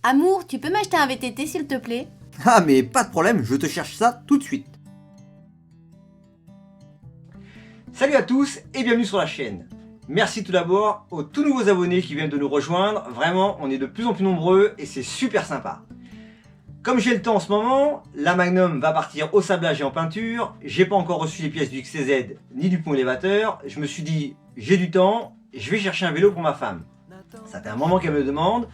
Amour, tu peux m'acheter un VTT s'il te plaît? Ah mais pas de problème, je te cherche ça tout de suite. Salut à tous et bienvenue sur la chaîne. Merci tout d'abord aux tout nouveaux abonnés qui viennent de nous rejoindre. Vraiment, on est de plus en plus nombreux et c'est super sympa. Comme j'ai le temps en ce moment, la Magnum va partir au sablage et en peinture. J'ai pas encore reçu les pièces du XCZ ni du pont élévateur. Je me suis dit, j'ai du temps, je vais chercher un vélo pour ma femme. Ça fait un moment qu'elle me le demande.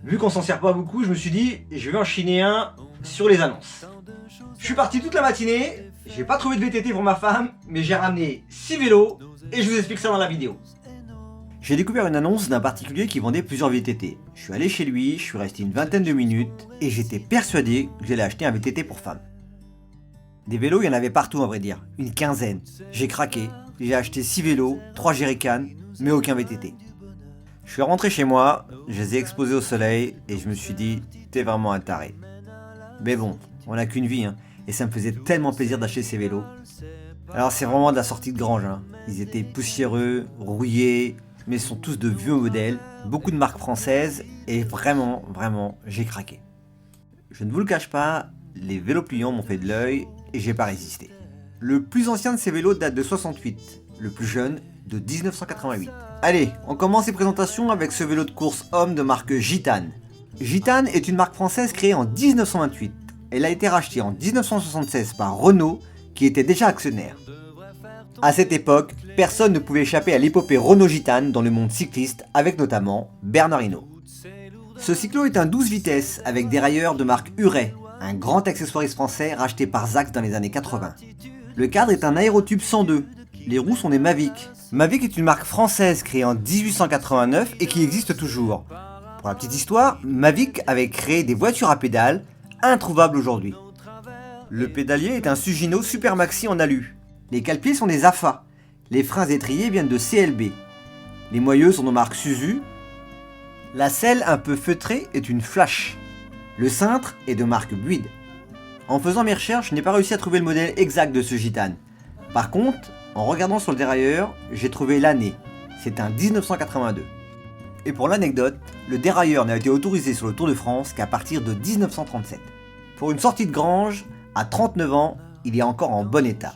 Vu qu'on s'en sert pas beaucoup, je me suis dit, je vais en chiner un sur les annonces. Je suis parti toute la matinée, j'ai pas trouvé de VTT pour ma femme, mais j'ai ramené 6 vélos et je vous explique ça dans la vidéo. J'ai découvert une annonce d'un particulier qui vendait plusieurs VTT. Je suis allé chez lui, je suis resté une vingtaine de minutes et j'étais persuadé que j'allais acheter un VTT pour femme. Des vélos, il y en avait partout à vrai dire, une quinzaine. J'ai craqué, j'ai acheté 6 vélos, 3 jerrycans, mais aucun VTT. Je suis rentré chez moi, je les ai exposés au soleil et je me suis dit, t'es vraiment un taré. Mais bon, on n'a qu'une vie, hein, et ça me faisait tellement plaisir d'acheter ces vélos. Alors c'est vraiment de la sortie de grange, hein. Ils étaient poussiéreux, rouillés, mais sont tous de vieux modèles, beaucoup de marques françaises, et vraiment, j'ai craqué. Je ne vous le cache pas, les vélos pliants m'ont fait de l'œil et j'ai pas résisté. Le plus ancien de ces vélos date de 68, le plus jeune de 1988. Allez, on commence les présentations avec ce vélo de course homme de marque Gitane. Gitane est une marque française créée en 1928. Elle a été rachetée en 1976 par Renault, qui était déjà actionnaire. À cette époque, personne ne pouvait échapper à l'épopée Renault Gitane dans le monde cycliste, avec notamment Bernard Hinault. Ce cyclo est un 12 vitesses avec dérailleur de marque Huret, un grand accessoiriste français racheté par Zax dans les années 80. Le cadre est un aérotube 102. Les roues sont des Mavic. Mavic est une marque française créée en 1889 et qui existe toujours. Pour la petite histoire, Mavic avait créé des voitures à pédales, introuvables aujourd'hui. Le pédalier est un Sugino Super Maxi en alu. Les cale-pieds sont des AFA. Les freins étriers viennent de CLB. Les moyeux sont de marque Suzu. La selle un peu feutrée est une Flash. Le cintre est de marque Buid. En faisant mes recherches, je n'ai pas réussi à trouver le modèle exact de ce Gitane. Par contre, en regardant sur le dérailleur, j'ai trouvé l'année. C'est un 1982. Et pour l'anecdote, le dérailleur n'a été autorisé sur le Tour de France qu'à partir de 1937. Pour une sortie de grange, à 39 ans, il est encore en bon état.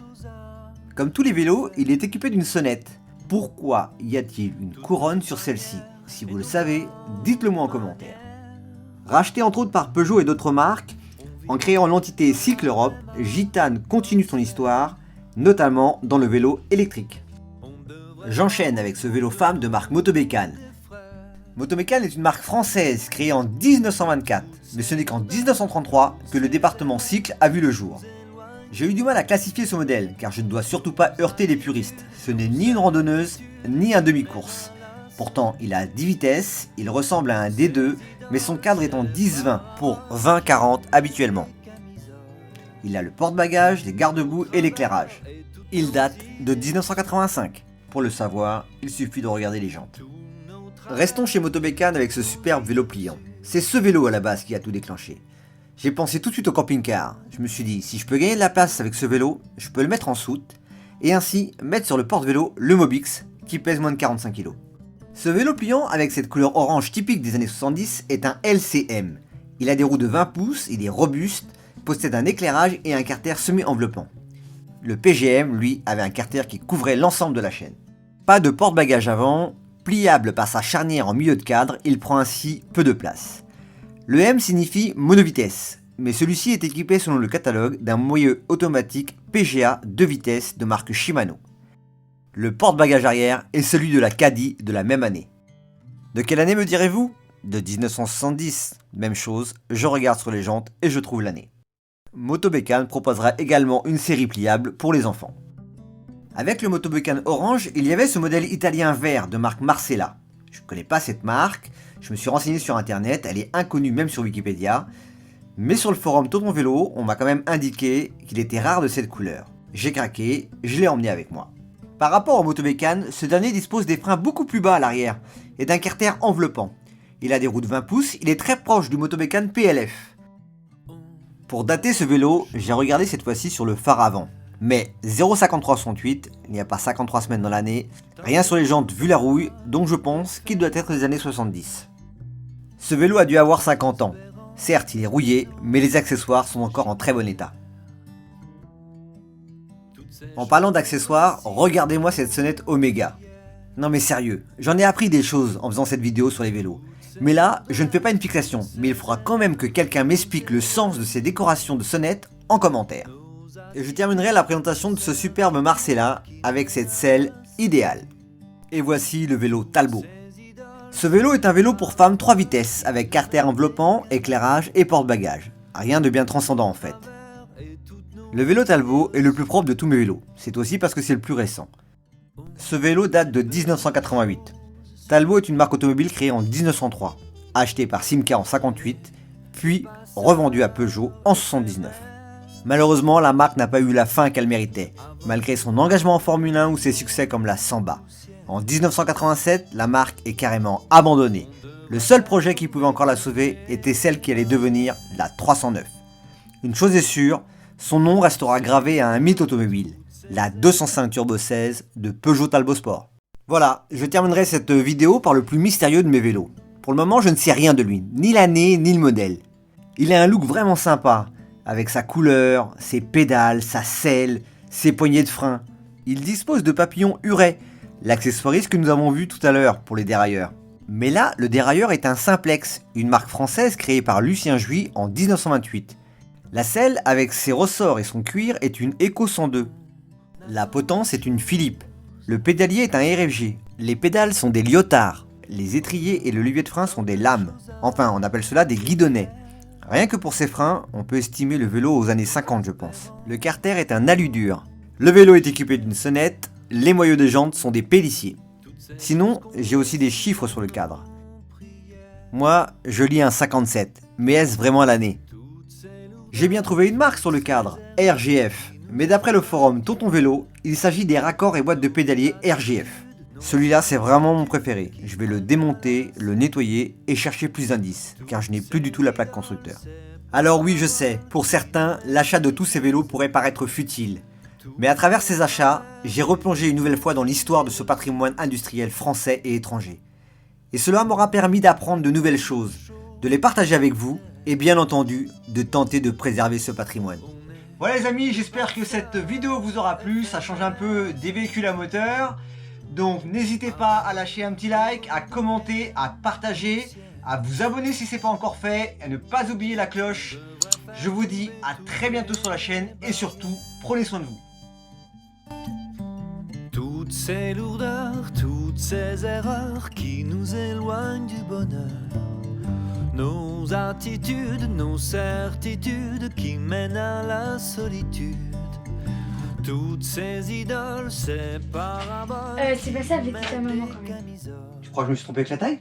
Comme tous les vélos, il est équipé d'une sonnette. Pourquoi y a-t-il une couronne sur celle-ci? Si vous le savez, dites-le moi en commentaire. Racheté entre autres par Peugeot et d'autres marques, en créant l'entité Cycle Europe, Gitane continue son histoire, notamment dans le vélo électrique. J'enchaîne avec ce vélo femme de marque Motobécane. Motobécane est une marque française créée en 1924, mais ce n'est qu'en 1933 que le département cycle a vu le jour. J'ai eu du mal à classifier ce modèle, car je ne dois surtout pas heurter les puristes. Ce n'est ni une randonneuse, ni un demi-course. Pourtant, il a 10 vitesses, il ressemble à un D2, mais son cadre est en 10-20 pour 20-40 habituellement. Il a le porte-bagages, les garde-boue et l'éclairage. Il date de 1985. Pour le savoir, il suffit de regarder les jantes. Restons chez Motobécane avec ce superbe vélo pliant. C'est ce vélo à la base qui a tout déclenché. J'ai pensé tout de suite au camping-car. Je me suis dit, si je peux gagner de la place avec ce vélo, je peux le mettre en soute et ainsi mettre sur le porte-vélo le Mobix qui pèse moins de 45 kg. Ce vélo pliant avec cette couleur orange typique des années 70 est un LCM. Il a des roues de 20 pouces, il est robuste, possède un éclairage et un carter semi-enveloppant. Le PGM, lui, avait un carter qui couvrait l'ensemble de la chaîne. Pas de porte-bagages avant, pliable par sa charnière en milieu de cadre, il prend ainsi peu de place. Le M signifie monovitesse, mais celui-ci est équipé selon le catalogue d'un moyeu automatique PGA 2 vitesses de marque Shimano. Le porte-bagages arrière est celui de la Caddy de la même année. De quelle année me direz-vous? De 1970, même chose, je regarde sur les jantes et je trouve l'année. Motobécane proposera également une série pliable pour les enfants. Avec le Motobécane orange, il y avait ce modèle italien vert de marque Marcella. Je ne connais pas cette marque, je me suis renseigné sur internet, elle est inconnue même sur Wikipédia, mais sur le forum Tonton Vélo, on m'a quand même indiqué qu'il était rare de cette couleur. J'ai craqué, je l'ai emmené avec moi. Par rapport au Motobécane, ce dernier dispose des freins beaucoup plus bas à l'arrière et d'un carter enveloppant. Il a des roues de 20 pouces, il est très proche du Motobécane PLF. Pour dater ce vélo, j'ai regardé cette fois-ci sur le phare avant. Mais 0,5368, il n'y a pas 53 semaines dans l'année, rien sur les jantes vu la rouille, donc je pense qu'il doit être des années 70. Ce vélo a dû avoir 50 ans. Certes, il est rouillé, mais les accessoires sont encore en très bon état. En parlant d'accessoires, regardez-moi cette sonnette Omega. Non mais sérieux, j'en ai appris des choses en faisant cette vidéo sur les vélos. Mais là, je ne fais pas une fixation, mais il faudra quand même que quelqu'un m'explique le sens de ces décorations de sonnettes en commentaire. Et je terminerai la présentation de ce superbe Marcella avec cette selle idéale. Et voici le vélo Talbot. Ce vélo est un vélo pour femmes 3 vitesses, avec carter enveloppant, éclairage et porte-bagages. Rien de bien transcendant en fait. Le vélo Talbot est le plus propre de tous mes vélos, c'est aussi parce que c'est le plus récent. Ce vélo date de 1988. Talbot est une marque automobile créée en 1903, achetée par Simca en 58, puis revendue à Peugeot en 79. Malheureusement, la marque n'a pas eu la fin qu'elle méritait, malgré son engagement en Formule 1 ou ses succès comme la Samba. En 1987, la marque est carrément abandonnée. Le seul projet qui pouvait encore la sauver était celle qui allait devenir la 309. Une chose est sûre, son nom restera gravé à un mythe automobile, la 205 Turbo 16 de Peugeot Talbot Sport. Voilà, je terminerai cette vidéo par le plus mystérieux de mes vélos. Pour le moment, je ne sais rien de lui, ni l'année, ni le modèle. Il a un look vraiment sympa, avec sa couleur, ses pédales, sa selle, ses poignées de frein. Il dispose de papillons Huret, l'accessoiriste que nous avons vu tout à l'heure pour les dérailleurs. Mais là, le dérailleur est un Simplex, une marque française créée par Lucien Jouy en 1928. La selle, avec ses ressorts et son cuir, est une Eco 102. La potence est une Philippe. Le pédalier est un RFG. Les pédales sont des Lyotard. Les étriers et le levier de frein sont des lames. Enfin, on appelle cela des guidonnets. Rien que pour ces freins, on peut estimer le vélo aux années 50, je pense. Le carter est un alu-dur. Le vélo est équipé d'une sonnette. Les moyeux de jantes sont des pélissiers. Sinon, j'ai aussi des chiffres sur le cadre. Moi, je lis un 57, mais est-ce vraiment l'année? J'ai bien trouvé une marque sur le cadre, RGF. Mais d'après le forum Tonton Vélo, il s'agit des raccords et boîtes de pédalier RGF. Celui-là, c'est vraiment mon préféré. Je vais le démonter, le nettoyer et chercher plus d'indices, car je n'ai plus du tout la plaque constructeur. Alors oui, je sais, pour certains, l'achat de tous ces vélos pourrait paraître futile. Mais à travers ces achats, j'ai replongé une nouvelle fois dans l'histoire de ce patrimoine industriel français et étranger. Et cela m'aura permis d'apprendre de nouvelles choses, de les partager avec vous, et bien entendu, de tenter de préserver ce patrimoine. Voilà les amis, j'espère que cette vidéo vous aura plu, ça change un peu des véhicules à moteur. Donc n'hésitez pas à lâcher un petit like, à commenter, à partager, à vous abonner si ce n'est pas encore fait, et à ne pas oublier la cloche. Je vous dis à très bientôt sur la chaîne et surtout, prenez soin de vous. Toutes ces lourdeurs, toutes ces erreurs qui nous éloignent du bonheur. Nos attitudes, nos certitudes qui mènent à la solitude. Toutes ces idoles, ces paraboles. C'est pas ça avec ta maman quand même. Tu crois que je me suis trompé avec la taille?